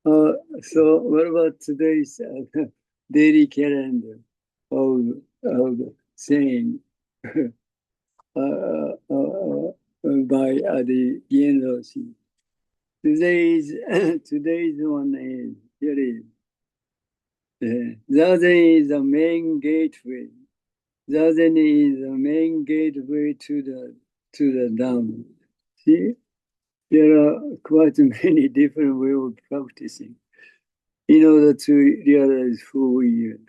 So what about today's daily calendar of saying by the Jinen Roshi? Today's today's one is here is Zazen is the main gateway. Zazen is the main gateway to the Dhamma. See, there are quite many different ways of practicing in order to realize who we are.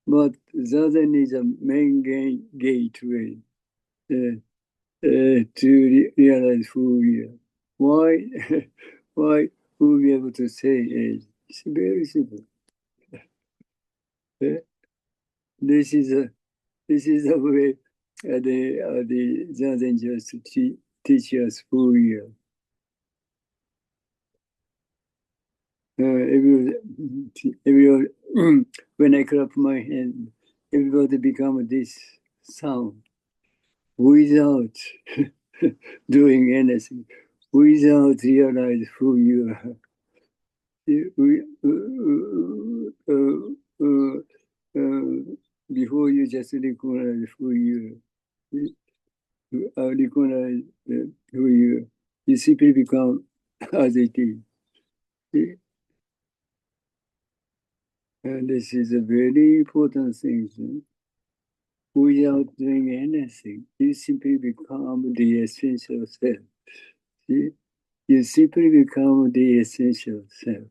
But Zazen is a main gateway to realize who we are. Why? Why we'll be able to say is it's very simple. This is a way the Zazen just teach us who we are. Every when I clap my hand, everybody become this sound without doing anything, without realize who you are. Before you just recognize who you are, recognize who you are, you simply become as it is. And this is a very important thing. Without doing anything, you simply become the essential self. See? You simply become the essential self.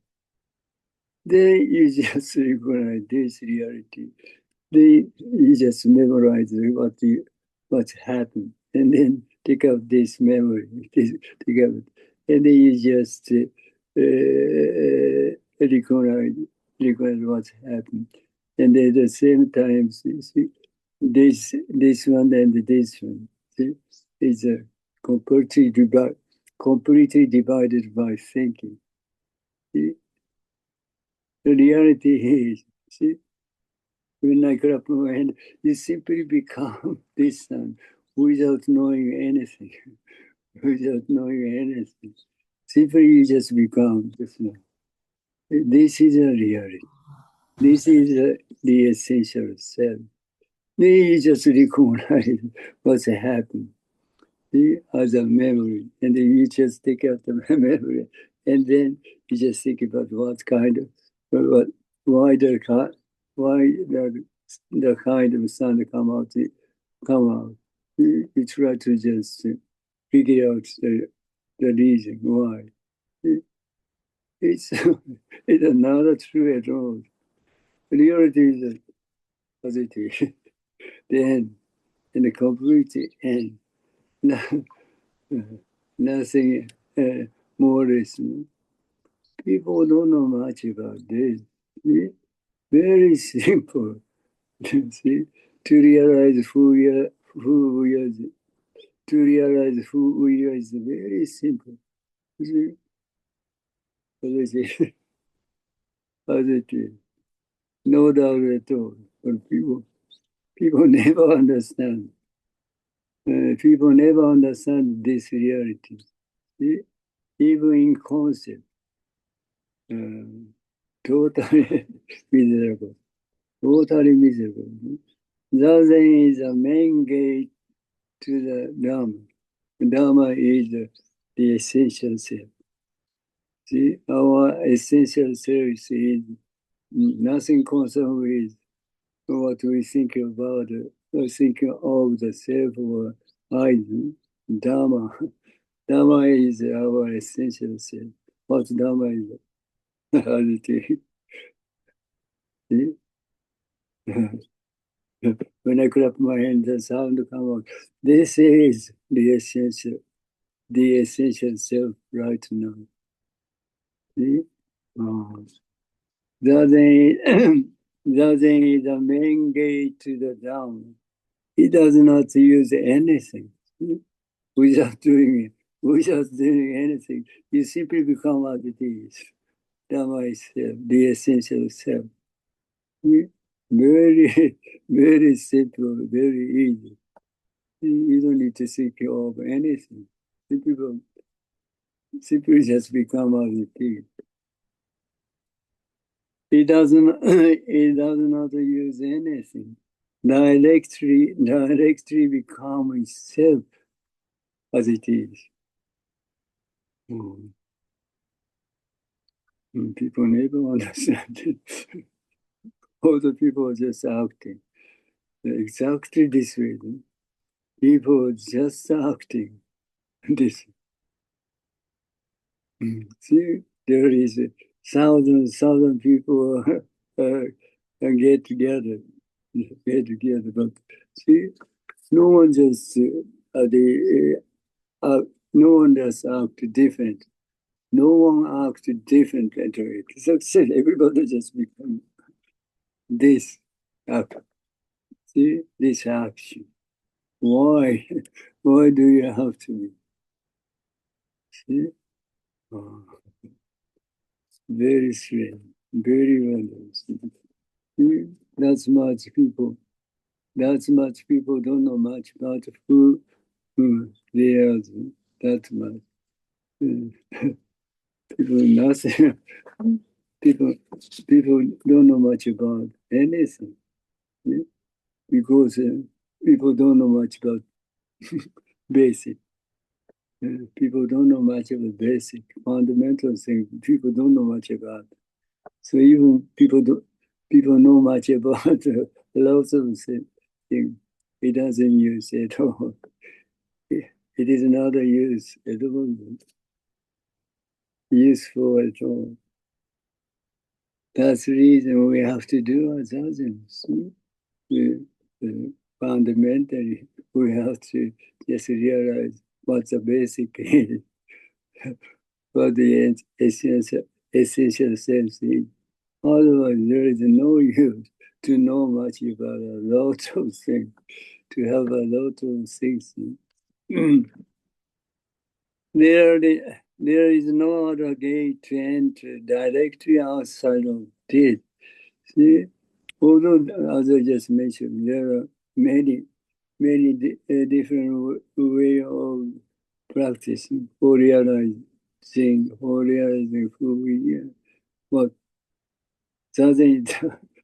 Then you just recognize this reality. Then you just memorize what happened, and then take out this memory, take out, and then you just recognize what happened, and at the same time, see, this one and this one see, is completely divided by thinking. See? The reality is, see, when I clap my hand, you simply become this son without knowing anything, without knowing anything. Simply you just become this one. This is a reality. This is the essential self. Then you just recognize what's happened as a memory, and then you just take out the memory, and then you just think about what kind of, why the kind of sound come out. You try to just figure out the reason why. It's it's not true at all. Reality is positive. The end, and the complete end. Nothing more is. People don't know much about this. See? Very simple. See? To realize who we are, to realize who we are is very simple. See? Positive. Positive. No doubt at all. But people never understand. People never understand this reality. See? Even in concept. Totally miserable. Totally miserable. Zazen is the main gate to the Dharma. Dharma is the essential self. See, our essential self is nothing concerned with what we think about, or think of the self or I. Dharma. Dharma is our essential self. What Dharma is? Reality. See? When I clap my hands, the sound come out. This is the essential self right now. See? Zazen is the main gate to the Dhamma. He does not use anything without doing it, without doing anything. You simply become as it is. Dhamma is self, the essential self. Very, very simple, very easy. You don't need to think of anything. Simply just become as it is. It doesn't it does not use anything. Directly become itself as it is. Mm. People never understand it. All the people are just acting exactly this way. People are just acting this. See, there is thousand people get together, but see, no one just no one just act different. No one act different at it. So everybody just become this act. See, this action. Why? Why do you have to be? See? Oh, very strange. Very wonderful. That's much people. That's much people don't know much about who they are. That much. People nothing. people people don't know much about anything because people don't know much about basic. People don't know much about basic fundamental things. People don't know much about. So even people know much about lots of things. It doesn't use at all. It is not a use at all. Useful at all. That's the reason we have to do as others. Fundamentally, we have to just realize what the basic is, what the essential sense is. Otherwise, there is no use to know much about a lot of things, to have a lot of things. There is no other gate to enter directly outside of this. See, although, as I just mentioned, there are many different way of practicing for realizing who we are. But doesn't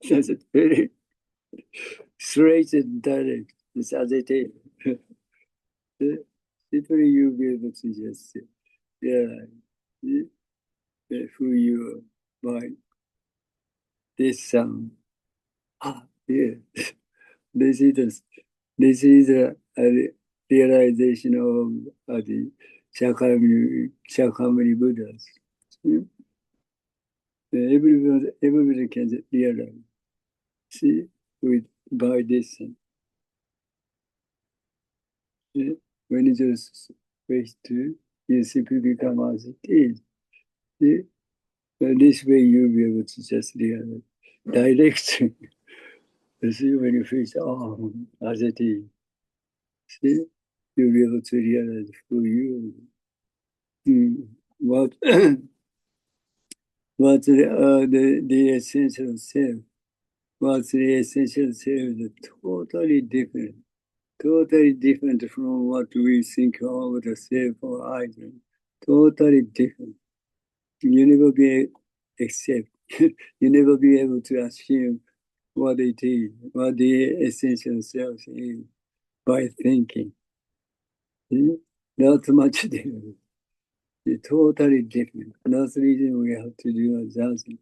that's very straight and direct. It's as it is. Simply you'll be able to just realize who you are by this sound. Ah, yeah. This is a, this is a realization of the Shakyamuni Buddhas. Yeah. Everybody can realize. See, with by this. Yeah. When you just face to, you simply become as it is. Yeah. And this way you'll be able to just realize direct. You see, when you face as it is, see, you'll be able to realize who you are. What what's the essential self? What's the essential self is totally different from what we think of the self or idol. Totally different. You never be accept. You never be able to assume what it is, what the essential self is by thinking. Not much different. It's totally different. That's the reason we have to do a zazen.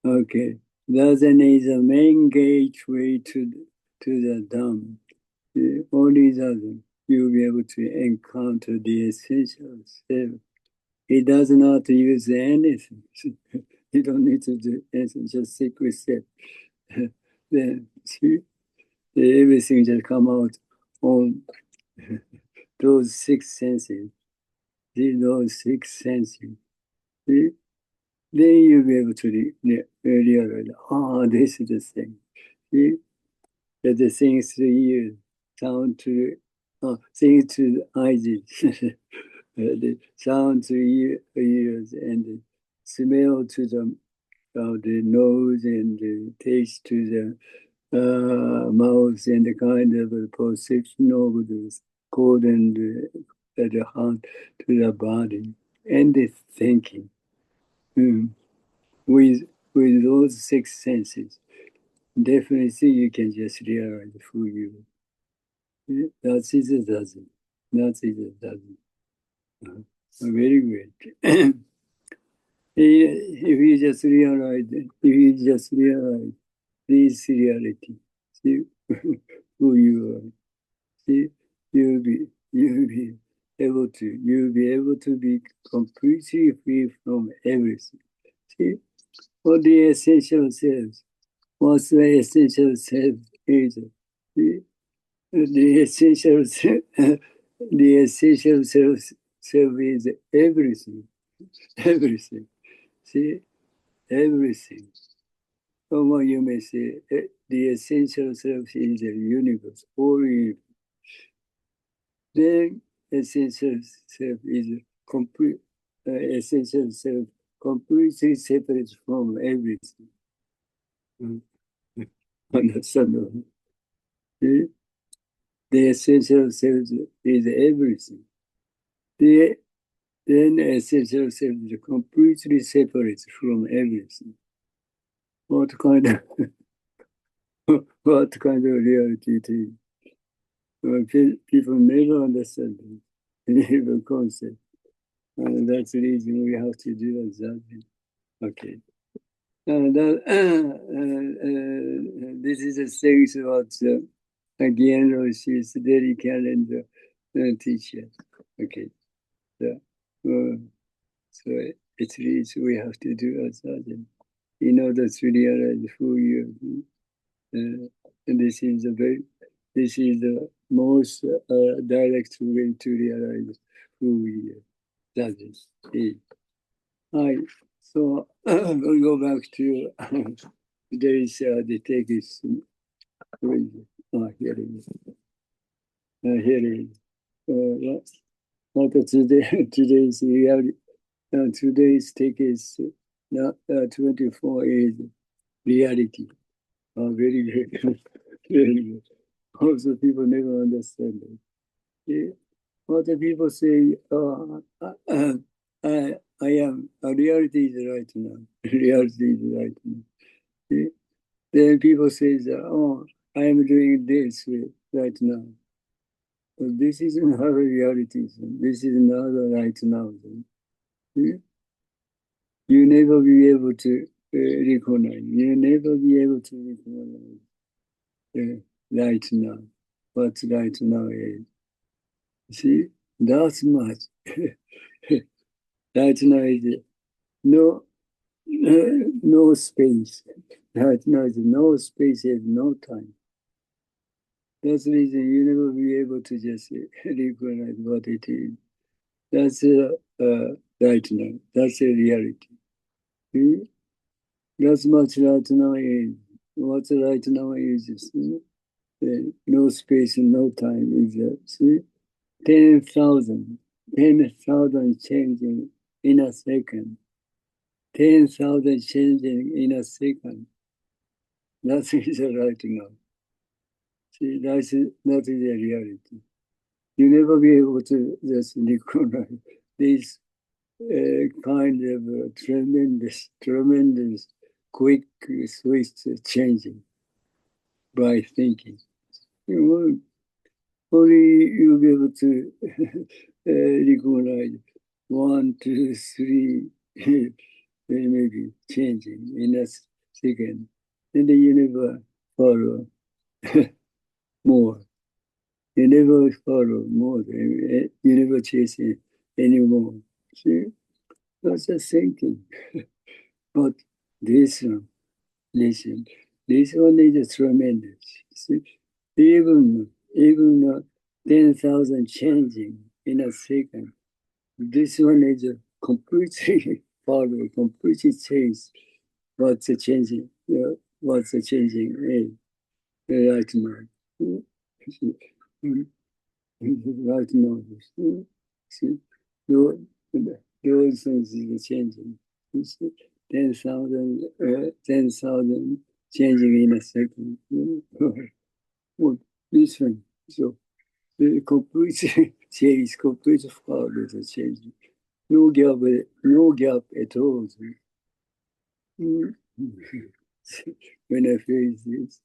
Okay. Zazen is the main gateway to the Dhamma. Only zazen, you'll be able to encounter the essential self. It does not use anything. You don't need to do anything, just sit with it. Then see, everything just come out on those six senses. Those six senses. See? Then you'll be able to realize, this is the thing. See? That the things to ears, sound to, things to eyes, the sound to ears, and the smell to the nose, and the taste to the mouth, and the kind of perception of the cold and the heart to the body, and the thinking. With with those six senses, definitely you can just realize who you are. That is a dozen. That is a dozen. Very great. If you just realize, this reality, see who you are. See, you'll be able to be completely free from everything. See, what the essential self, what's the essential self is. See, the essential self, the essential self is everything, everything. See, everything. Or you may say, the essential self is the universe, all universe. Then essential self is complete, essential self completely separate from everything. Understand? The essential self is everything. Then essential self is completely separate from everything. What kind of what kind of reality it is? Well, people never understand it, never concept. And that's the reason we have to do exactly. Okay. This is a series about Jinen Roshi's daily calendar teacher. Okay. So it means we have to do exactly in order to realize who you are. And this is the most direct way to realize who we are. That is it. Hi. So we'll go back to today's the text. Here it is. Here it is. Today's reality. Today's text is 24 is reality. Very good. Very good. Also, people never understand it. Yeah. What the people say, I am, reality is right now. Reality is right now. Yeah. Then people say, oh, I am doing this right now. But this is not a reality. This is not right now. Yeah. You never be able to recognize. You never be able to recognize right now. What right now is. See, that's much. Right now is no space. Right now is no space and no time. That's the reason you never be able to just recognize what it is. That's right now. That's a reality. See? That's much right now is. What's right now is no space and no time is see? 10,000 changing in a second. 10,000 changing in a second. That is right now. See, that is a reality. You never be able to just recognize this kind of tremendous quick switch changing by thinking. Only you'll be able to recognize 1, 2, 3, they may be changing in a second. And then you never follow more. You never follow more. You never chase it anymore. See, that's just thinking. But this one, listen, this one is tremendous. See, even 10,000 changing in a second. This one is completely follow, completely change. What's the changing? What's the changing right now? Right now, see, those things is changing. 10,000 changing in a second. Well, this one, so the complete change, complete follow the change. No gap at all. when I face this,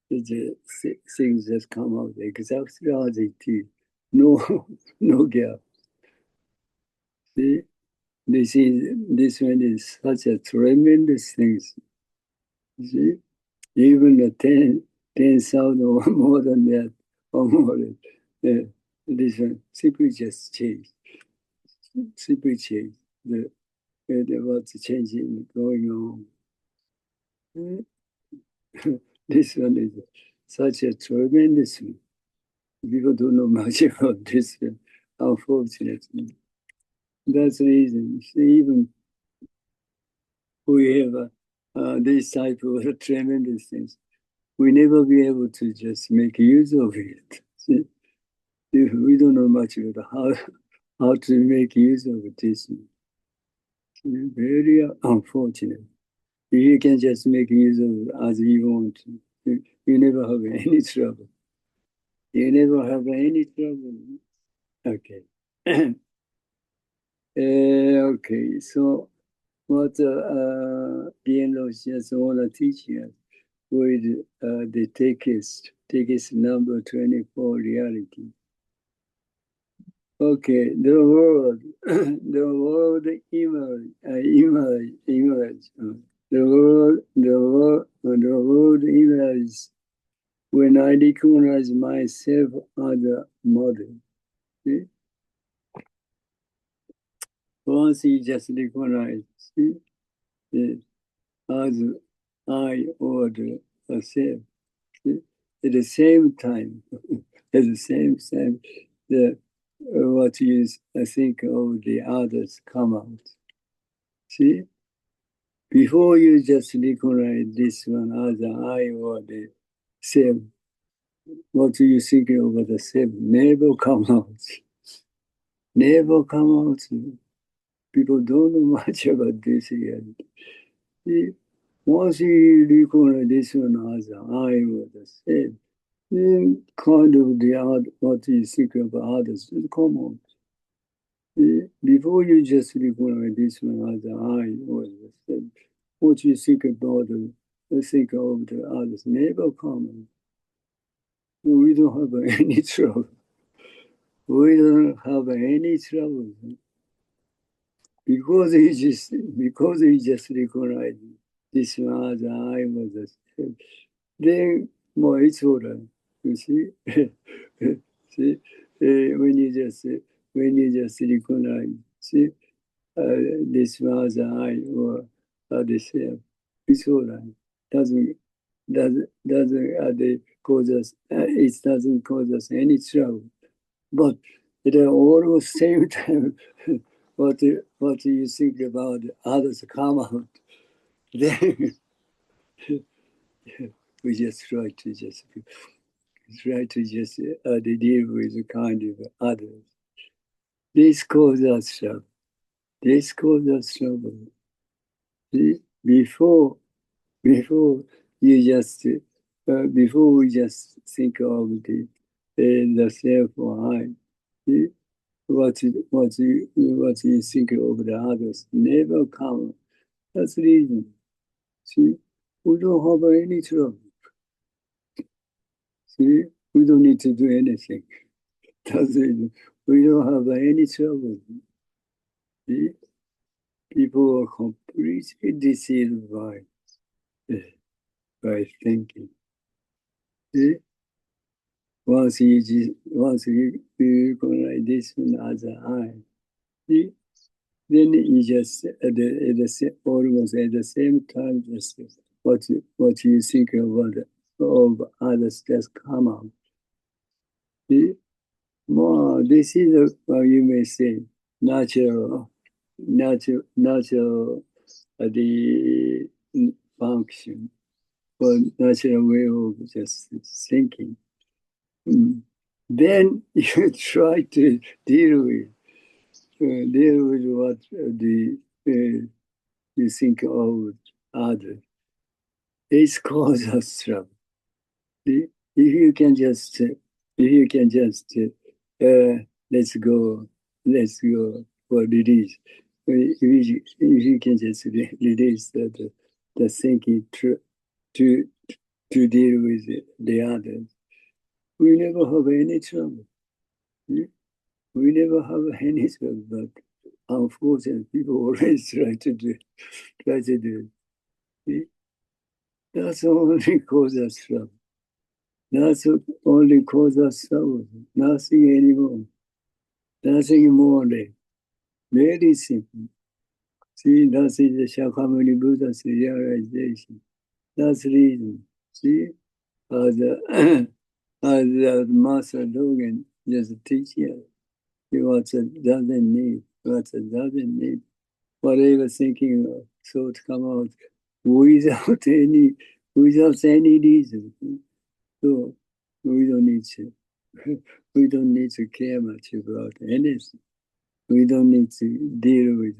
the things just come out exactly as it is. No, no gap. See, this one is such a tremendous thing. See, even the 10,000 or more than that, or more than this one simply just change. Simply change. What's changing going on. This one is such a tremendous one. People don't know much about this one, unfortunately. That's the reason. Even we have this type of tremendous things, we never be able to just make use of it. See? We don't know much about how to make use of this. Very unfortunate. You can just make use of it as you want to. You never have any trouble. You never have any trouble. Okay. Okay, so what Jinen Roshi just want to teach us with the text number 24, reality. Okay, the world, the world image, the world image. When I recognize myself as a model, see? Once you just recognize, see, as I or the self, see? At the same time, at the same time, the what you think of the others come out. See, before you just recognize this one as an I or the self, what you think of the self never come out. Never come out. People don't know much about this yet. See, once you recognize this one as an I or the self, then kind of the other, what you think about others will come out. Before you just recognize this one as an I or the self, what you think about think of the others never come. We don't have any trouble. We don't have any trouble because you just recognize this one as an I or the self. Then, well, it's all right. You see, see, when you just recognize, see. This was I or the self. It's all right. Doesn't cause us. It doesn't cause us any trouble. But at the almost same time, what you think about others come out, then we just try to just deal with the kind of others. This causes us trouble. This causes us trouble. Before you just before we just think of the self or I, what you think of the others never come. That's the reason. See, we don't have any trouble. See, we don't need to do anything. That's the reason. We don't have any trouble. See, people are completely deceived by thinking. See? Once you recognize this one as an I, see? Then you just almost at the same time just what you think of others just come out. See? More, this is you may say natural the function or natural way of just thinking. Then you try to deal with what you think of others. It causes trouble. If you can just let's go for release. If you can just release that the thinking to deal with the others, we never have any trouble. We never have any trouble, but unfortunately, people always try to do. That's only cause us trouble. That's only cause us trouble. Nothing anymore. Nothing more. Very simple. See, that is the Shakyamuni Buddha's realization. That's the reason. See, as the Master Dogen just teach us, what doesn't need, what doesn't need. Whatever thinking thought come out without any reason. So we don't need to we don't need to care much about anything. We don't need to deal with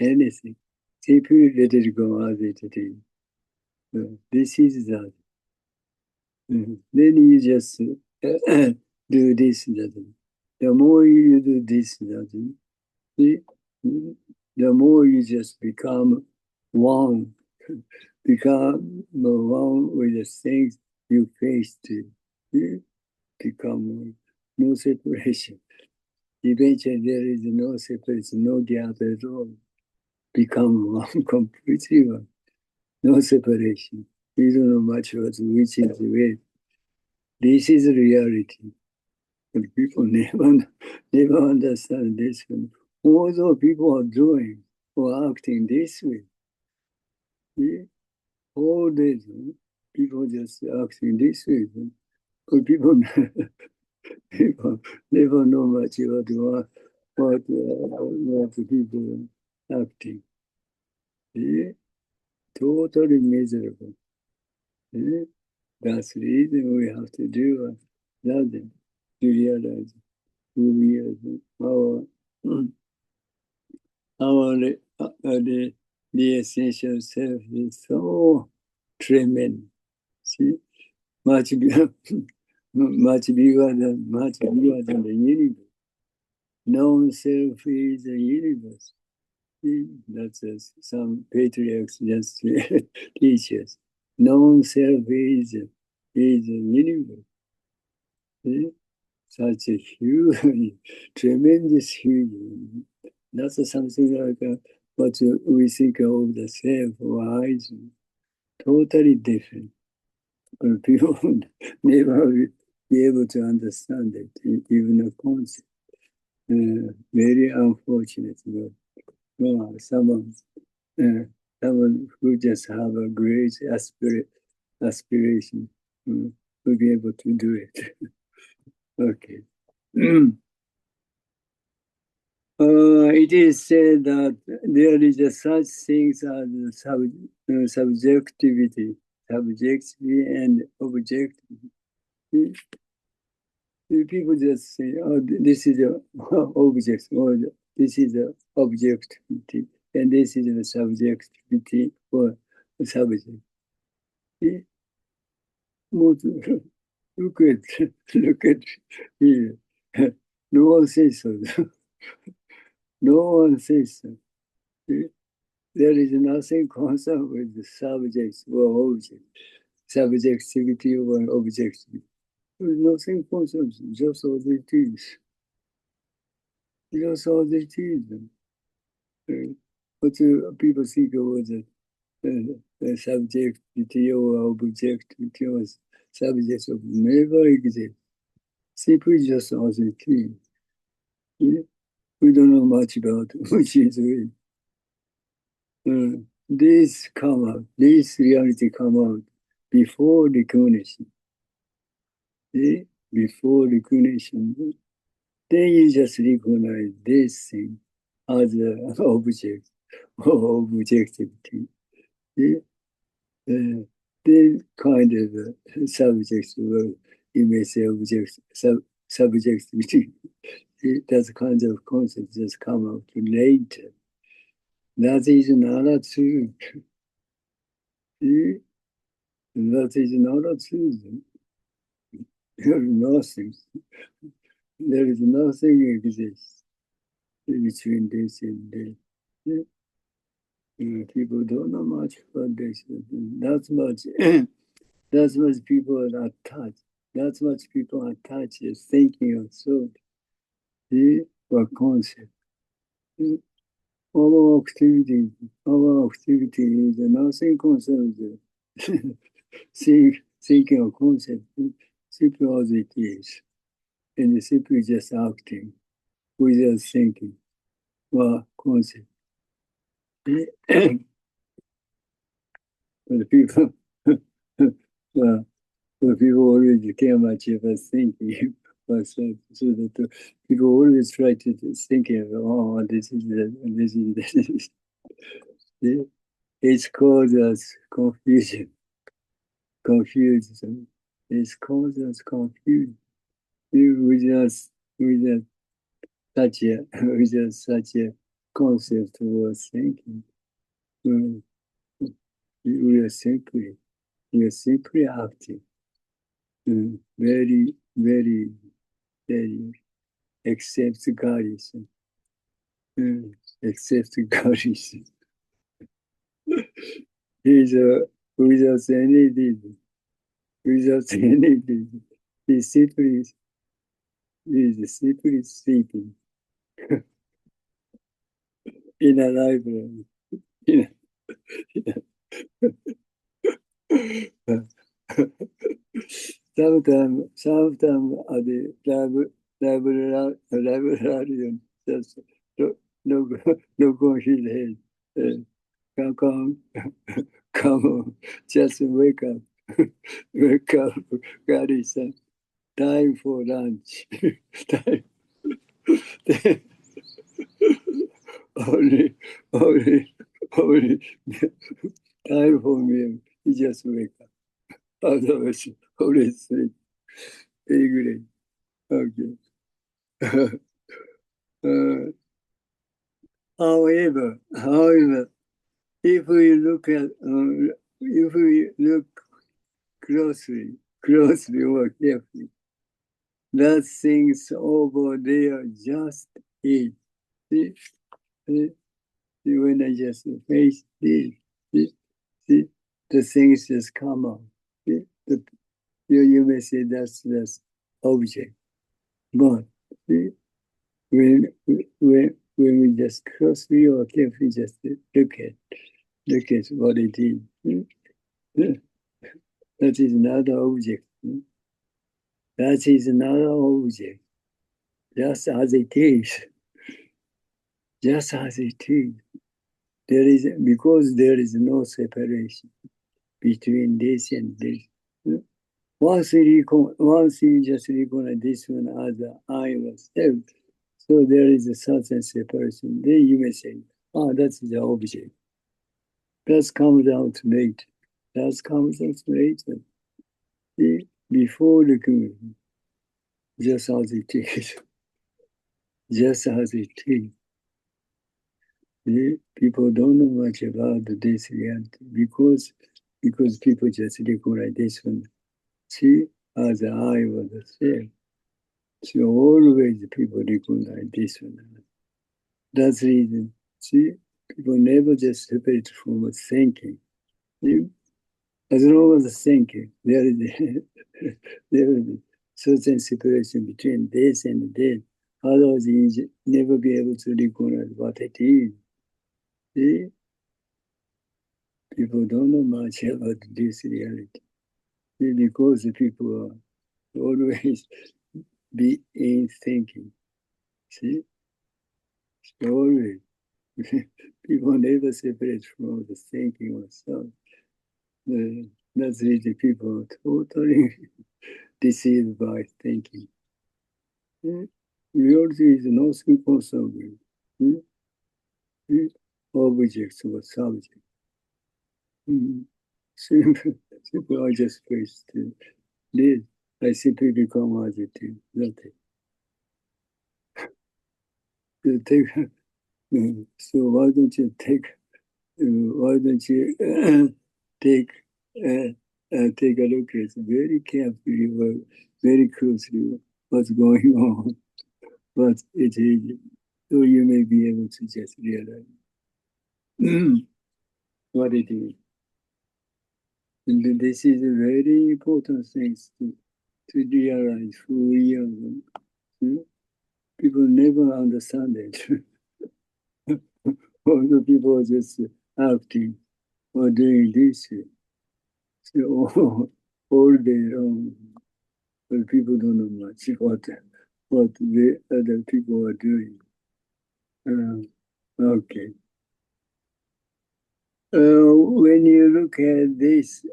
anything. Simply let it go as it is. This is that. Then you just do this, that. The more you do this, that, the more you just become one, become one with the things you face to. Become no separation. Eventually, there is no separation, no gap at all. Become one, completely one. No separation. We don't know much about which is the way. This is reality. But people never understand this one. Although people are doing or acting this way, all this, people just acting this way. But people never know much about what people are acting. Totally miserable. That's the reason we have to do nothing to realize who we are. The essential self is so tremendous. See, much bigger, much bigger than the universe. Non-self is the universe. See, that's some patriarchs just teach us. Non-self is the universe. See? Such a huge, tremendous huge. That's something like what we think of the self or eyes. Totally different. But people never be able to understand it, even a concept. Very unfortunate. But well, someone who just have a great aspiration will be able to do it. Okay. It is said that there is such things as subjectivity and objectivity. People just say, "Oh, this is a object," or "This is a objectivity," and this is a subjectivity or a subject. Look at here. No one says so. No one says so. There is nothing concerned with the subjects or objects, subjectivity or objectivity. There is nothing concerned, just as it is. Just as it is. What people think about the subjectivity or objectivity or subjects of never exist. Simply just as it is. We don't know much about which is real. This reality come out before recognition. Before recognition, then you just recognize this thing as an object or objectivity. Then kind of subjects, or you may say subjectivity. That kind of concept just come out later. That is not true. That is not true. There is nothing. There is nothing exists between this and that. People don't know much about this. That's much. That's much people are attached. That's much people are attached is thinking of thought, or concept. Our activity is nothing concerns thinking of concept, simply as it is, and simply just acting without thinking or concept. But people, but people always care much about thinking. So that people always try to think of, oh, this is this. It causes confusion. Confusion. It causes confusion. Without such a concept or thinking, we are simply acting. Very, very, very accept God is. Accept God is. He's without any reason. Without any reason. He's simply sleeping in a library. In sometimes at the librarian just look on his head. Come, come on, just wake up. Wake up, Gary-san. Time for lunch. Time. only, only time for me. He just wake up. Otherwise, always sleep. Very great. Okay. However, if we look closely or carefully, that things over there just is. See, when I just face this, see, the things just come out. See, you may say that's object, but see, when we just closely or carefully just look at what it is, that is another object. That is another object, just as it is. Just as it is. Because there is no separation between this and this. Once you just recognize this one as I was self, so there is a certain separation. Then you may say, that's the object. That comes out later. Before the community, just as it is. Just as it is. People don't know much about this reality because people just recognize this one. See, as I was the self. So always people recognize this one. That's the reason. See, people never just separate from thinking. See? As long as thinking, there is a certain separation between this and that. Otherwise, you never be able to recognize what it is. See? People don't know much about this reality. See? Because people are always be in thinking. See? Always. People never separate from the thinking or thought. That's really people totally deceived by thinking. Reality is nothing concerning objects or subject. Simple, I just face to this. I simply become adjective. That's it. So why don't you take take a look at very carefully, very closely what's going on, what it is, so you may be able to just realize. what it is. And this is a very important thing to realize who we are. People never understand it. All the people are just acting or doing this. So all day long, but people don't know much what the other people are doing. Okay. When you look at these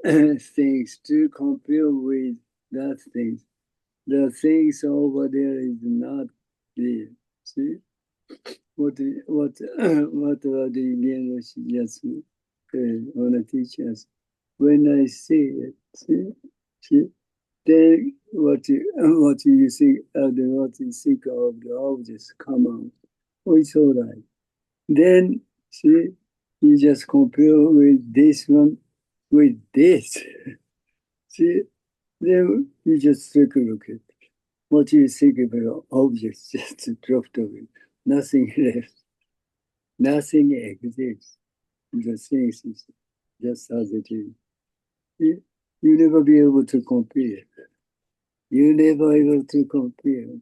things to compare with that things, the things over there is not there. See what what the English just want to teach us. When I see it, see, then what you think, what you think of the objects come out. Oh, it's all right. Then see, you just compare with this one with this. See, then you just take a look at what you think about objects just dropped away. Nothing left. Nothing exists. The things is just as it is. You never be able to compare. You never able to compare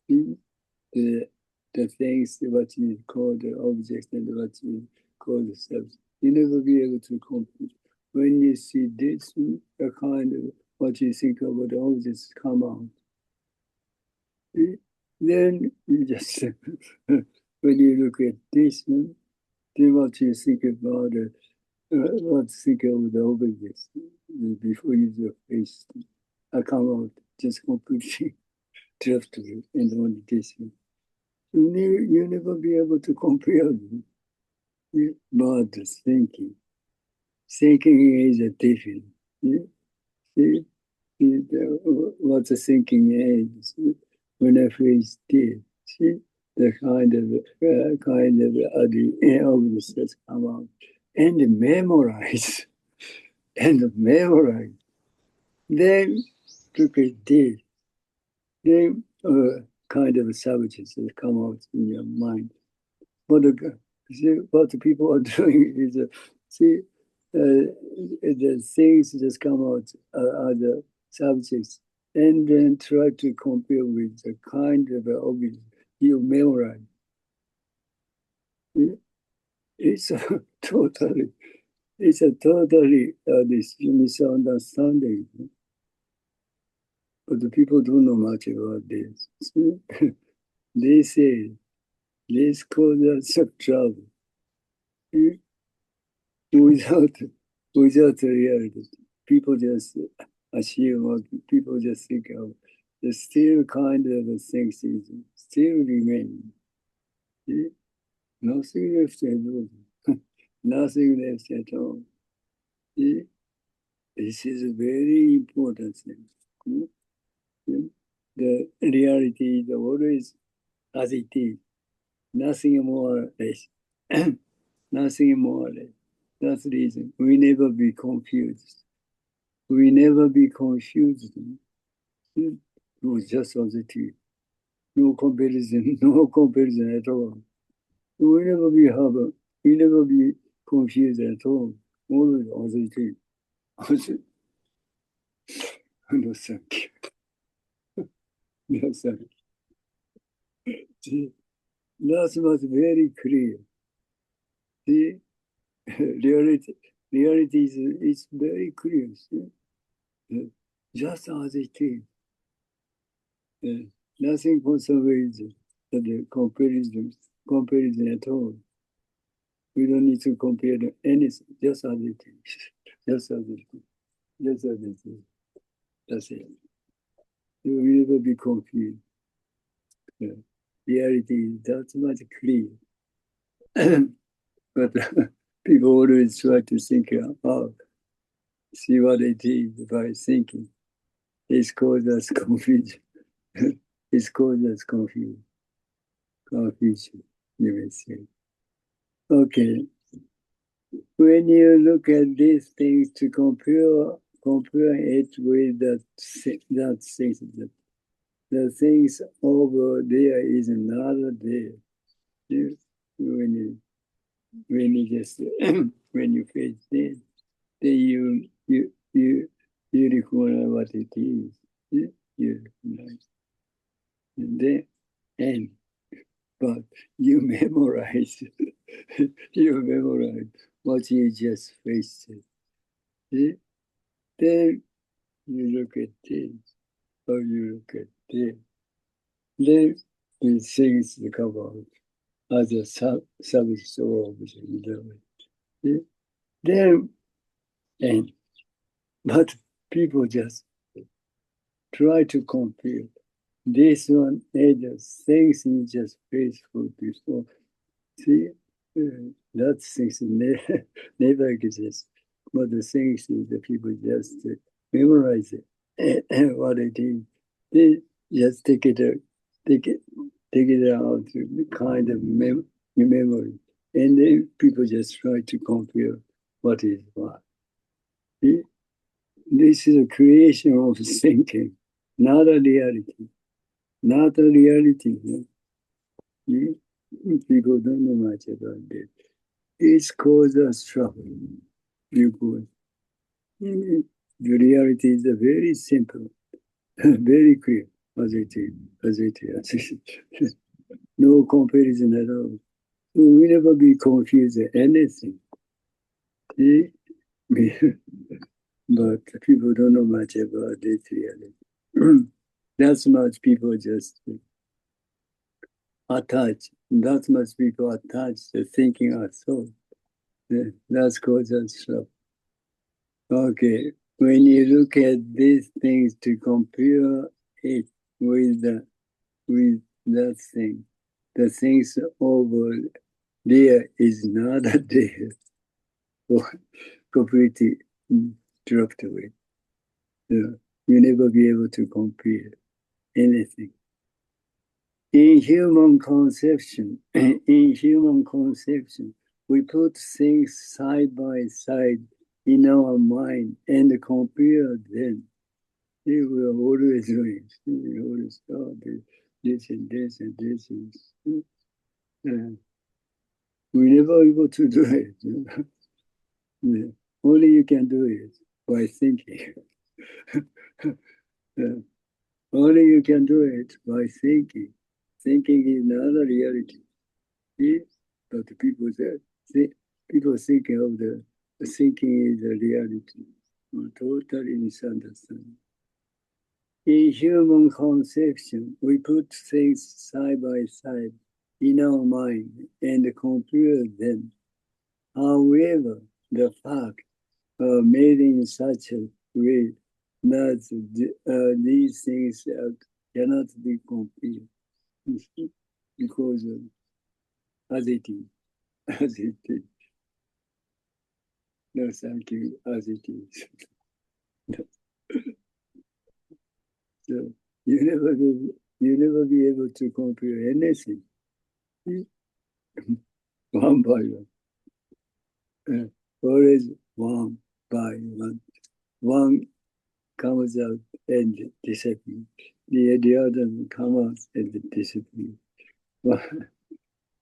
the things what you call the object and what you call the subject. You never be able to compare. When you see this, a kind of what you think about the objects come out. Then you just when you look at this one, then what you think about what think of the objects before you face come out just completely drifted and only this one. You never be able to compare them. But thinking. Thinking is a different. See, what the thinking is when I face this. See, the kind of the objects that come out and memorize and memorize. Then look at this. Then kind of subjects that come out in your mind. What what the people are doing is see the things just come out other subjects and then try to compare with the kind of object you memorize. It's a totally this misunderstanding. But the people don't know much about this. They say this causes trouble without reality. People just assume or people just think of the still kind of things is still remain. Nothing left at all. Nothing left at all. This is a very important thing. The reality is always as it is. Nothing more or less. Nothing more or less. That's the reason. We never be confused. We never be confused. It was just as it is. No comparison, no comparison at all. We never be confused at all. Always as it is. No, thank you. No, thank you. That was very clear. The reality is very clear. Just as it is. Nothing possible the comparison at all. We don't need to compare anything, just as it is. Just as it is. Just as it is. That's it. You will never be confused. Reality is that much clear. But people always try to think about, see what it is by thinking. It's caused us confusion. It's caused us confusion. Confusion, you may say. Okay. When you look at these things to compare it with that things, the things over there is not there. When you just when you face this, then you recognize what it is. You recognize. And then, but you memorize, you memorize what you just faced. Then you look at this, or you look at this. Then these things come out as a subject or object. Then, but people just try to compare. This one and the things you just faithful before. See, that things never exists. But the things the people just memorize it and what it is. They just take it out to kind of memory. And then people just try to compare what is what. See? This is a creation of thinking, not a reality. Not a reality. No? People don't know much about it. It's caused us trouble because the reality is very simple, very clear, as it is. No comparison at all. So we never be confused at anything. See? But people don't know much about it really. That's much people just attach. That much people attach the thinking or thought. That's causes trouble. Okay, when you look at these things to compare it with that thing, the things over there is not there. Completely dropped away. You never be able to compare anything. In human conception, we put things side by side in our mind and compare them. We will always do it. We always this and this and this. We never able to do it. Only you can do it by thinking. Only you can do it by thinking. Thinking is not a reality. See? But people people think of the thinking is a reality. Totally misunderstanding. In human conception, we put things side by side in our mind and compare them. However, the fact made in such a way that these things cannot be compared because as it is. No, thank you, as it is. So you never be able to compare anything one by one. Always one by one. One comes out and disappears. The other comes out and disappears.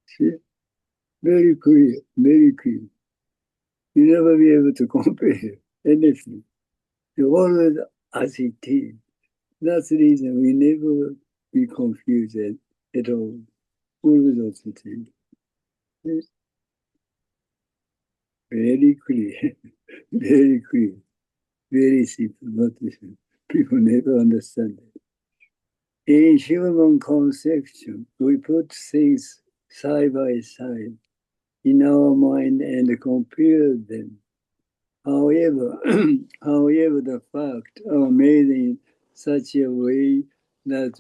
See? Very clear, very clear. You never be able to compare anything. You always as it is. That's the reason we never be confused at all. Always as it is. Very clear, very clear, very simple, but people never understand it. In human conception, we put things side by side in our mind and compare them. However, the facts are made in such a way that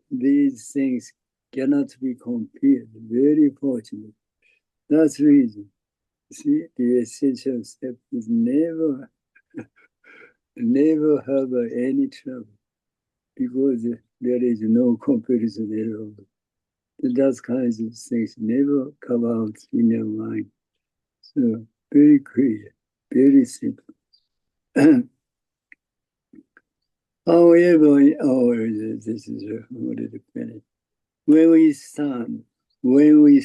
these things cannot be compared. Very fortunate. That's the reason. See, the essential step is never have any trouble because there is no comparison at all. Those kinds of things never come out in your mind. So very clear, very simple. However, this is already finished. When we stand, we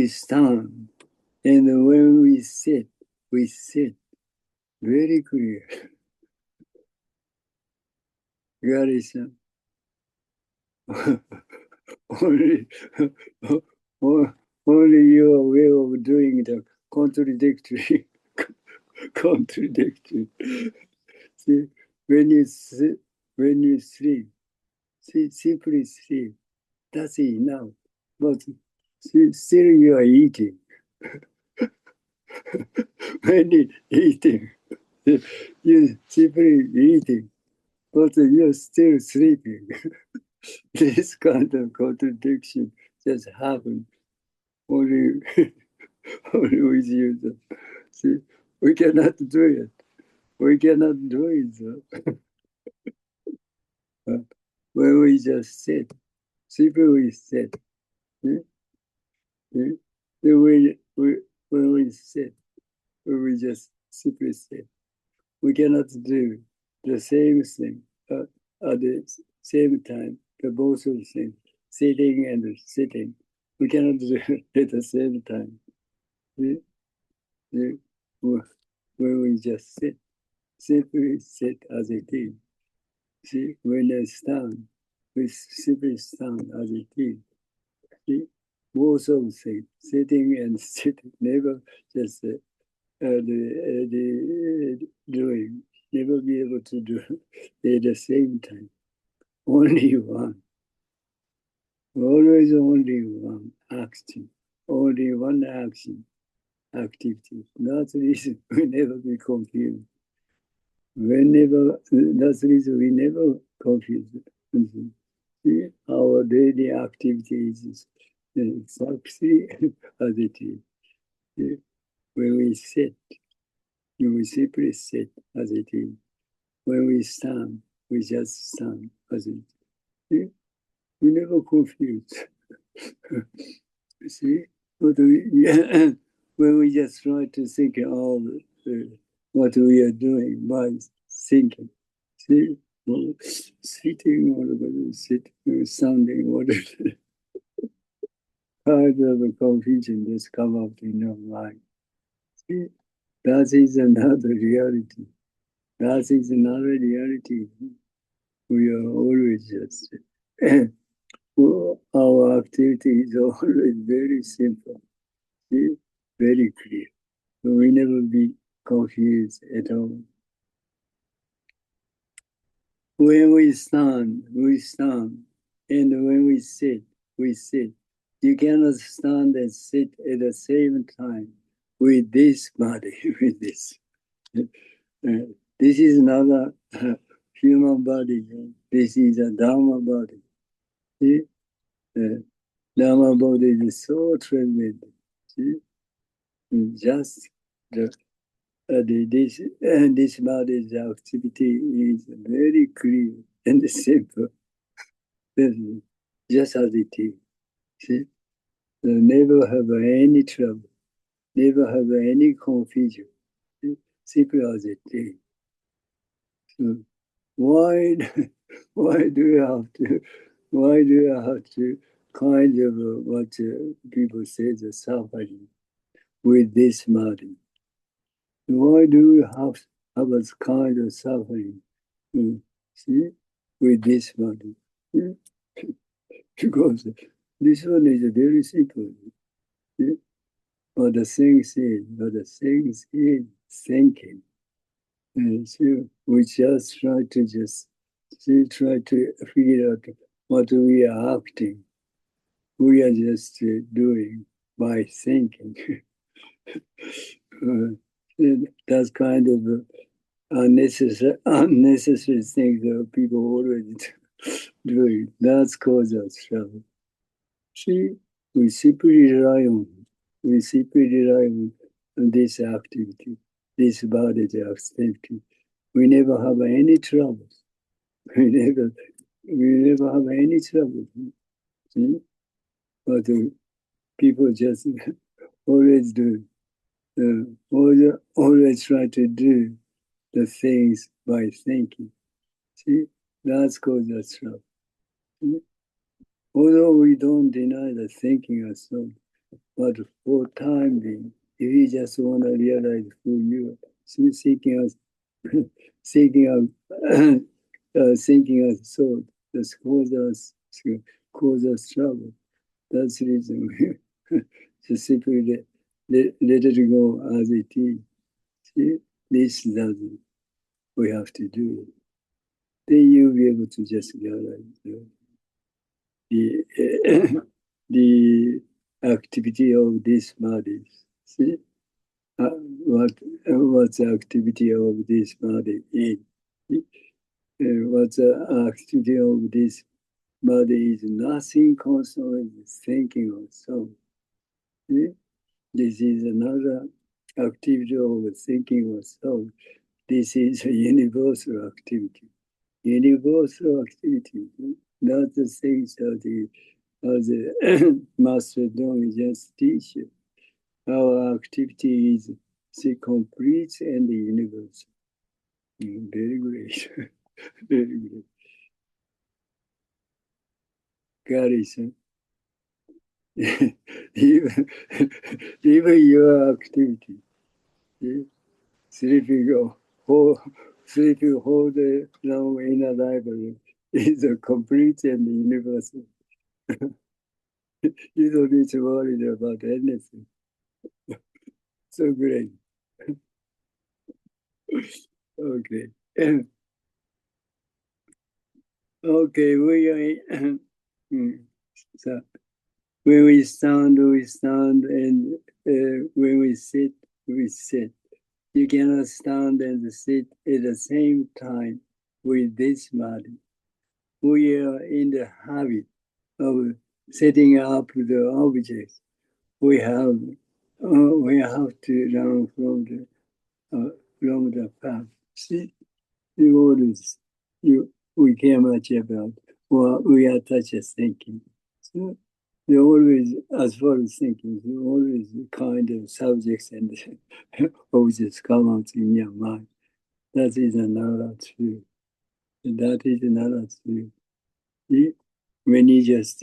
stand And when we sit very clear. Gary-san, only, only your way of doing the contradictory, contradictory. See, when you sleep, simply sleep. That's enough. But still you are eating. When you eating, you simply eating, but you're still sleeping. This kind of contradiction just happened only, only with you. See, we cannot do it. We cannot do it. When we just sit, simply we sit. Yeah? Yeah? When we sit, when we just simply sit, we cannot do the same thing at the same time, the both of the things, sitting and sitting. We cannot do it at the same time. Yeah? Yeah? When we just sit, simply sit as a team. See, when I stand, we simply stand as a team. See, both of things, sitting and sitting, never just doing, never be able to do at the same time. Only one, always only one action, only one action, activity. That's the reason we never be confused. That's the reason we never confuse. See, our daily activities is exactly as it is. See, when we sit, we simply sit as it is. When we stand, we just stand as it is. We never confuse. See, but when we just try to think of what we are doing by thinking, see, sitting, whatever, sitting, sounding, whatever, kind of a confusion just come up in your mind. See, that is another reality. That is another reality. We are always just, our activity is always very simple, see, very clear. So we never be confused at all. When we stand, we stand. And when we sit, we sit. You cannot stand and sit at the same time with this body, with this. This is not a human body. This is a Dharma body. See? Dharma body is so tremendous. See? Just this body's activity is very clear and simple. Just as it is. See? Never have any trouble, never have any confusion. See? Simply as it is. So why, why do you have to kind of what people say the suffering with this body? Why do we have a kind of suffering? See, with this body? Because this one is very simple. See? But the thing is thinking. And so we just try to figure out what we are acting. We are just doing by thinking. That's kind of unnecessary things that people always doing. That's cause us trouble. See, we simply rely on this activity, this body activity. We never have any trouble. We never have any trouble. See? But people just always do. Always try to do the things by thinking. See, that's cause us trouble. See? Although we don't deny the thinking as well, but for time being, If you just want to realize who you are, so seeking us, seeking out, thinking as thought, that's cause us trouble. That's the reason we just simply let it go as it is. See, this doesn't, we have to do it. Then you'll be able to just realize the, the activity of these bodies. See, what's the activity of this body is? What's the activity of this body is nothing constant thinking or so. See? This is another activity of thinking or so. This is a universal activity. Universal activity. Not the things that the Master Don just teach you. Our activity is the complete and the universal. Very great. Very great. Garrison. even, even your activity, sleeping sleeping whole day long in a library is a complete and universal. You don't need to worry about anything. So great. Okay. Okay, we are so when we stand, and when we sit, we sit. You cannot stand and sit at the same time with this body. We are in the habit of setting up the objects. We have to learn from the path. See, you always we care much about what we attach as thinking. So they always, as far as thinking, they always kind of subjects and objects come out in your mind. That is another true. That is another true. When you just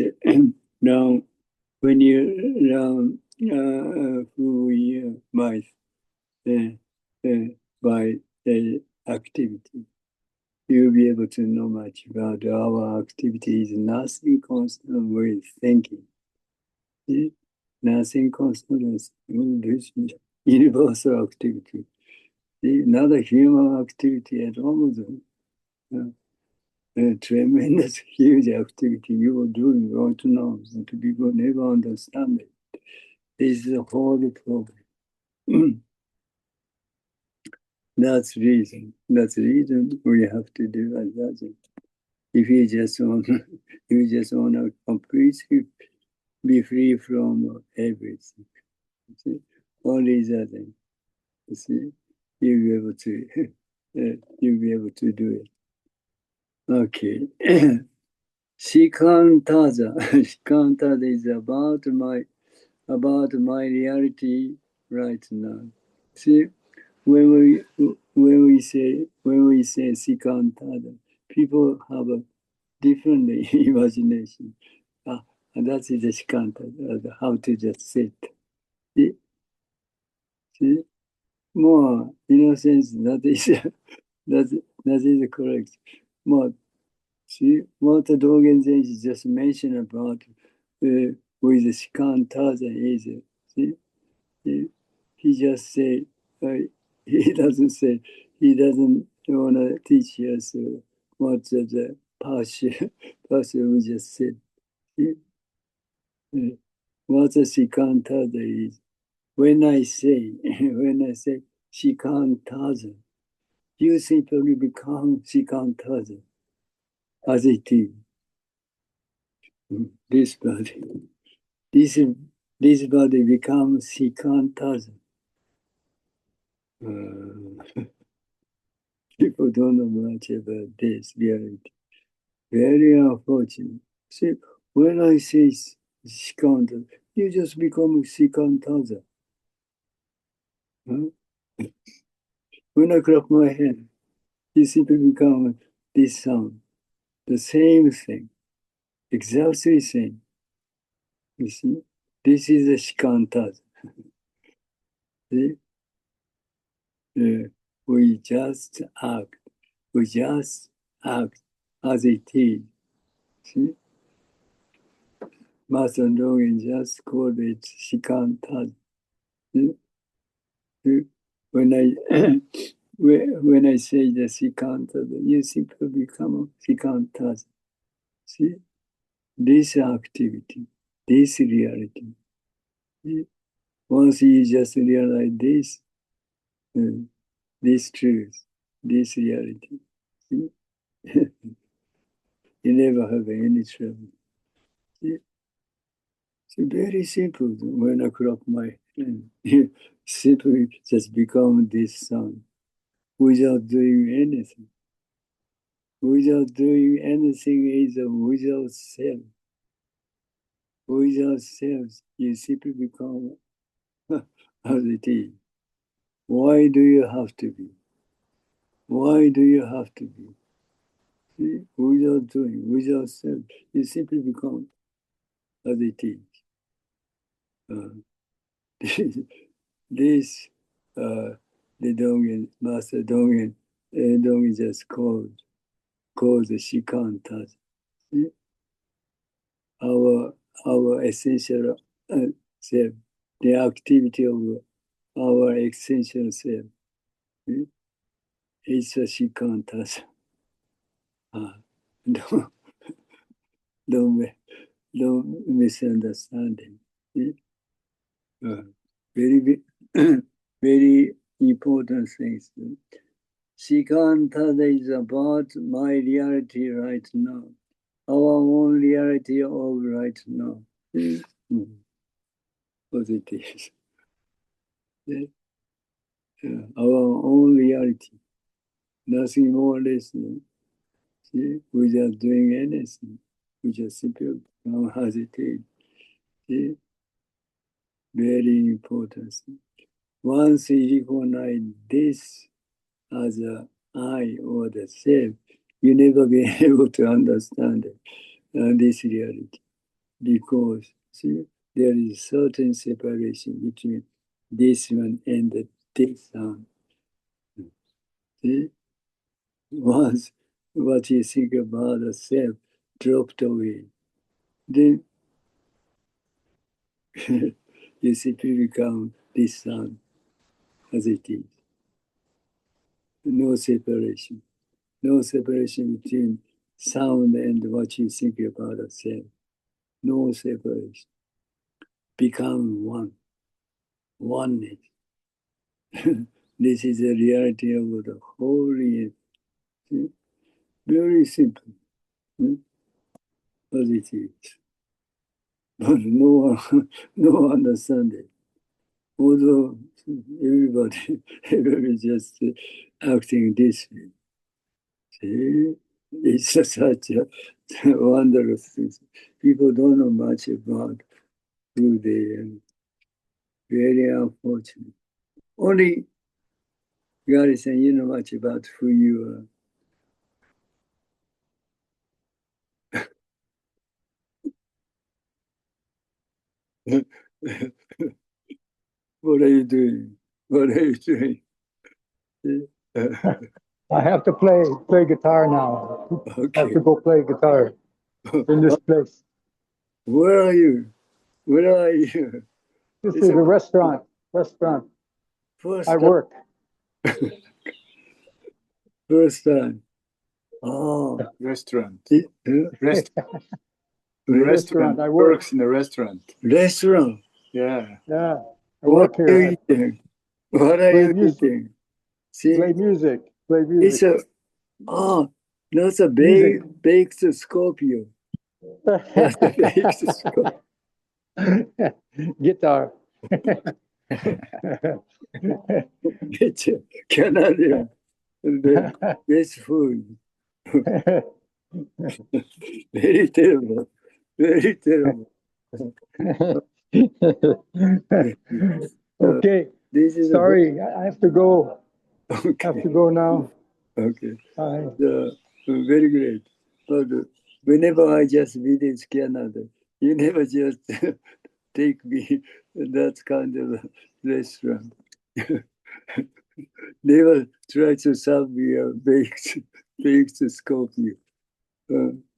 learn, when you learn who you by by the activity, you'll be able to know much about our activity is nothing constant with thinking. Nothing constant with universal activity. Not a human activity at all. A tremendous, huge activity you are doing right now that people never understand it. This is a whole problem. That's the reason. That's the reason we have to do that. If you just want, to completely be free from everything, see? Only that thing. See, you'll be able to, you'll be able to do it. Okay. Shikantaza. Shikantaza is about my reality right now. See, when we say Shikantaza, people have a different imagination. And that is the Shikantaza, how to just sit. See, more innocence, that is correct. More, see, what the Dogen Zenji just mentioned about with the Shikantaza is, see, he just say, he doesn't want to teach us what the partial we just said. What the Shikantaza is. When I say Shikantaza, you simply become Shikantaza as it is. This body. This body becomes Shikantaza. People don't know much about this reality. Very unfortunate. See, when I say Shikantaza, you just become Shikantaza. Huh? When I clap my hand, you simply become this sound. The same thing. Exactly same. You see? This is a Shikantaza. See? We just act. We just act as it is. See? Master Dogen just called it shikanta. See? When I when I say the shikanta, you simply become shikanta. See? This activity, this reality. See? Once you just realize this, this truth, this reality, see? You never have any trouble. See? It's very simple. When I clap my hand, you simply just become this sound without doing anything. Without doing anything is without self. Without self, you simply become as it is. Why do you have to be? Why do you have to be? See? Without doing, without self, you simply become as it is. This, the Dogen, Master Dogen, Dogen just called the shikanta. See? Our essential self, the activity of our essential self. See? It's a shikanta. Don't misunderstand it. Very, very important things. Shikanta is about my reality right now, our own reality of right now. Positive. Our own reality, nothing more or less. See? Without doing anything, we just simply don't hesitate. See? Very important. Once you recognize this as a I or the self, you never be able to understand this reality, because see, there is certain separation between this one and this one. See? Once what you think about the self dropped away, then you simply become this sound as it is. No separation. No separation between sound and what you think about the self. No separation. Become one. Oneness. This is the reality of the whole reality. Very simple. As it is. But no one understands it. Although everybody just acting this way. See? It's such a wondrous thing. People don't know much about who they are. Very unfortunate. Only Gary-san, you know much about who you are. What are you doing? What are you doing? I have to play guitar now. Okay. I have to go play guitar in this place. Where are you? Where are you? This is a restaurant. First I work. First time. Oh, Restaurant. Restaurant. I work. Works in a restaurant. Restaurant. Yeah. Yeah. I work here. What are you eating? What are you eating? See? Play music. It's that's a baked Scorpio. That's a baked Scorpio. Guitar. It's a Canadian. The best food. Very terrible. Very terrible. Okay. This is sorry, I have to go. Okay. I have to go now. Okay. Very great. But whenever I just visit Canada, you never just take me that kind of restaurant. Never try to solve your baked Scorpio.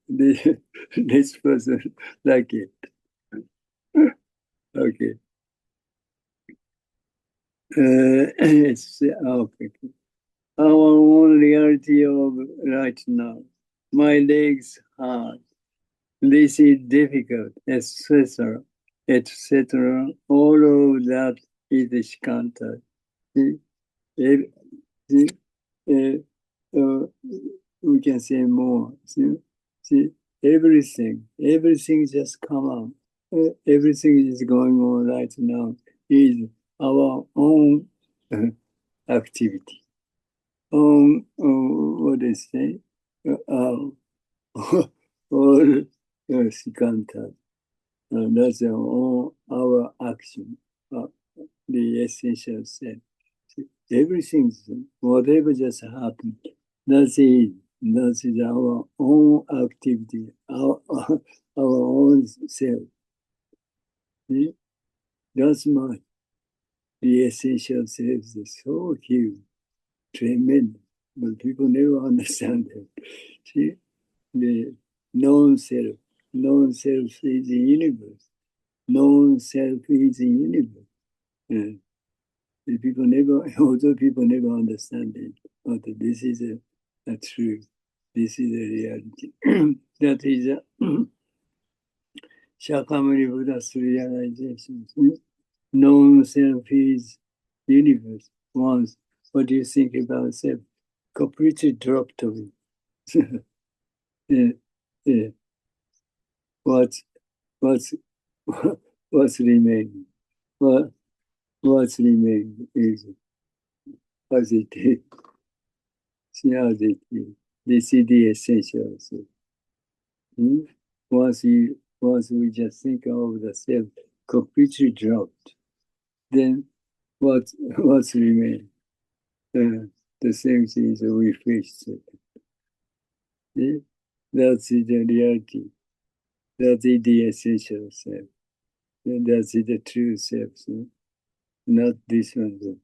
The next person like it. Okay. It's okay. Our own reality of right now. My legs hard. This is difficult, etc. etc. All of that is shikanta. See, see, we can say more. See, everything just come out. Everything is going on right now is our own activity. What they say? All shikanta. That's all our action, the essential self. Everything, whatever just happened, that's it. That is our own activity, our own self. See? That's my, the essential self is so huge, tremendous, but people never understand it. See, the non-self is the universe. Non-self is the universe. The people never, although people never understand it, but this is a truth. This is a reality. That is a Shakyamuni Buddha's realization. Non-self is universe. Once, what do you think about self? Completely dropped away. Yeah. What's what's remaining? What's remaining is as it is. See as it is. This is the essential self. Once we just think of the self completely dropped, then what's remain? The same things we face. Yeah? That's the reality. That is the essential self. And that's the true self. So not this one.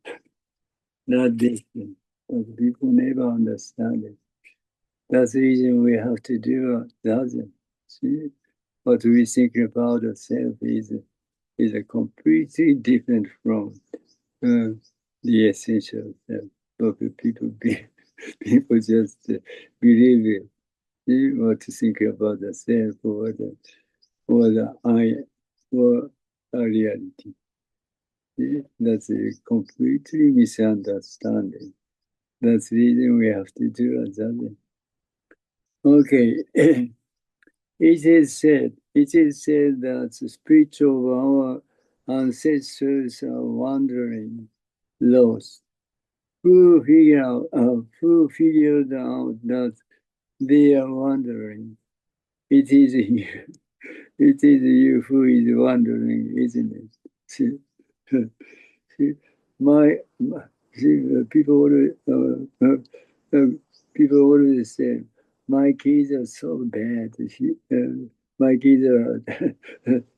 Not this one. But people never understand it. That's the reason we have to do doesn't. See? What we think about the self is a completely different from the essential self. But people just believe it. See what to think about the self or the I or a reality. See? That's a completely misunderstanding. That's the reason we have to do that. Okay. It is said that the spirits of our ancestors are wandering lost. Who figured out that they are wandering? It is you. It is you who is wandering, isn't it? See, see, people always say, my kids are so bad. My kids are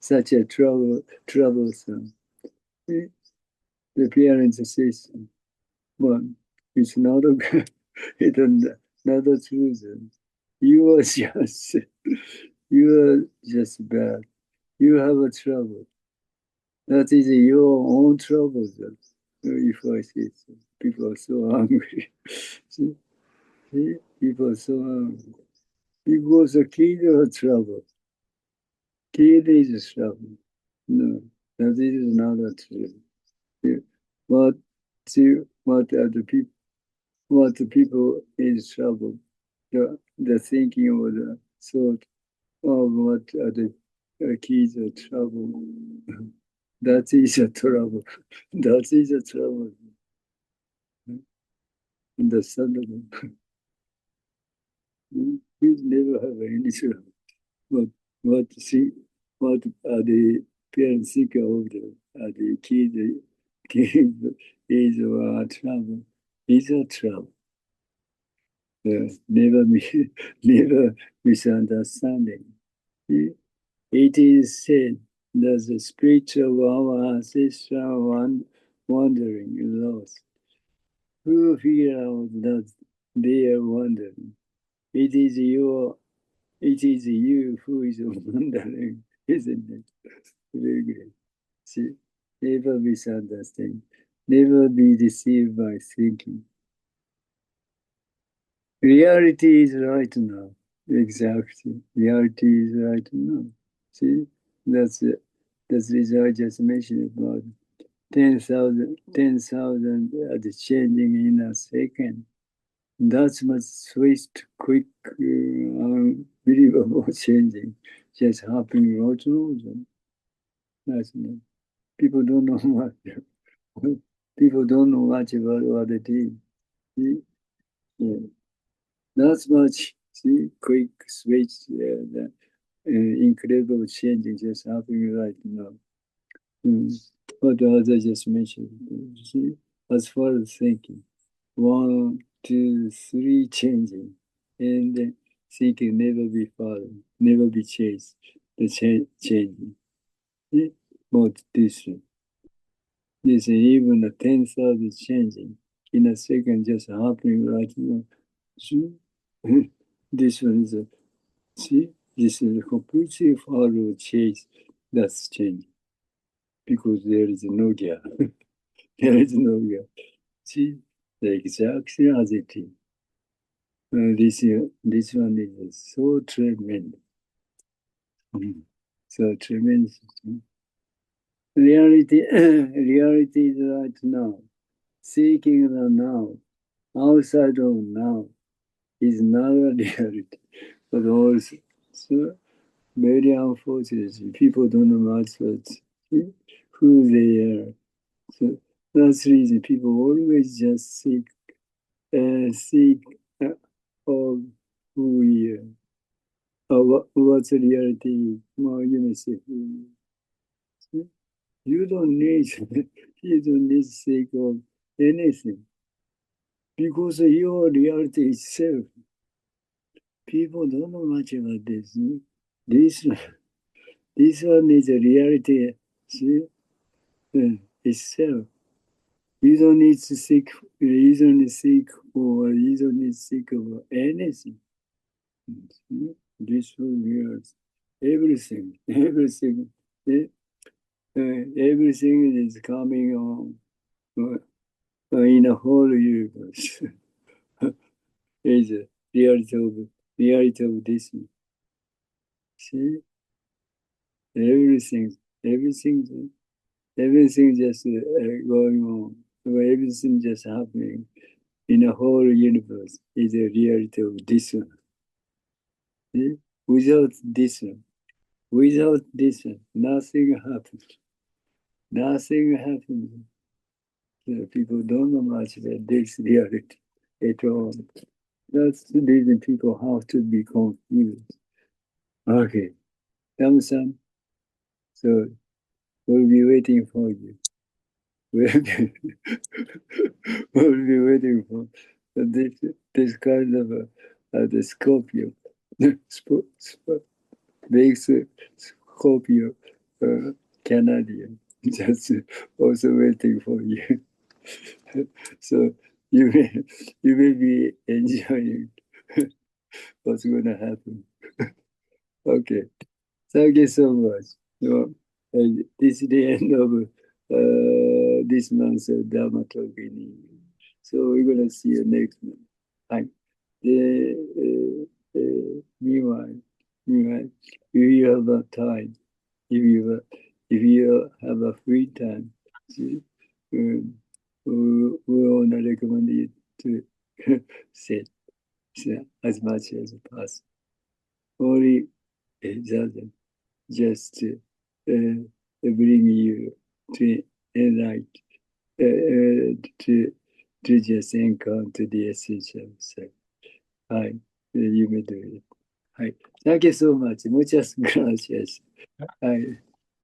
such a troublesome. See, the parents say, but it's not a it's not a truth. You are just bad. You have a trouble. That is your own trouble. If I say so. People are so hungry. See, people are so hungry. Because the kid are trouble. Kid is trouble. No, that is not a truth. Yeah. What are the people? What the people is trouble? The thinking or the thought of what are the keys of trouble. That is a trouble. That is a trouble. Understandable. We never have any trouble. But what are the parents think of the kids is trouble. Is a trouble. Never never misunderstanding. It is said that the spirit of our ancestral wandering, lost. Who figure out that they are wandering? It is you who is wandering, isn't it? Very good. See, never misunderstand. Never be deceived by thinking. Reality is right now. Exactly. Reality is right now. See, that's it. That's the reason I just mentioned about 10,000 changing in a second. That's much swift, quick, unbelievable changing just happening right now. That's not. People don't know much. People don't know much about what it is. See? Yeah. Not much. See, quick switch. The, incredible changing just happening right now. But as I just mentioned, see, as far as thinking, 1, 2, 3 changing, and then thinking never be followed, never be chased. The changing, see? But this even the 10,000 changing in a second just happening right now. See? This one is a, see, this is a completely follow chase that's changing because there is no gap. There is no gap. See, exactly as it is. This one is so tremendous. So tremendous. Reality, reality is right now. Seeking the now, outside of now, is not a reality. But also, so very unfortunately, people don't know much about who they are. So that's the reason people always just seek of who we are. What's the reality? Well, you may say, you don't need you don't need to seek of anything because your reality itself. People don't know much about this. This this one is a reality. See, itself. You don't need to seek. You don't need to seek or you don't need to seek of anything. This one is everything. Everything. Everything is coming on in a whole universe. Is a reality of this. See, everything, everything, everything just going on. Everything just happening in a whole universe is a reality of this one. See? Without this one, nothing happens. Nothing happens. So people don't know much about this reality at all. That's the reason people have to be confused. Okay, Tam-san, so we'll be waiting for you. We'll be, we'll be waiting for this kind of the Scorpio, big Scorpio Canadian, just also waiting for you. So you may be enjoying what's going to happen. Okay, thank you so much. So, this is the end of this month's Dharma Talk in English. So we're going to see you next month. Hi. Meanwhile, if you have a time, if you have a free time, see, we want to recommend you to sit as much as possible. Only it doesn't just bring you to enlighten, to just encounter the essence of self. Hi, you may do it. Hi. Thank you so much. Muchas gracias. Hi.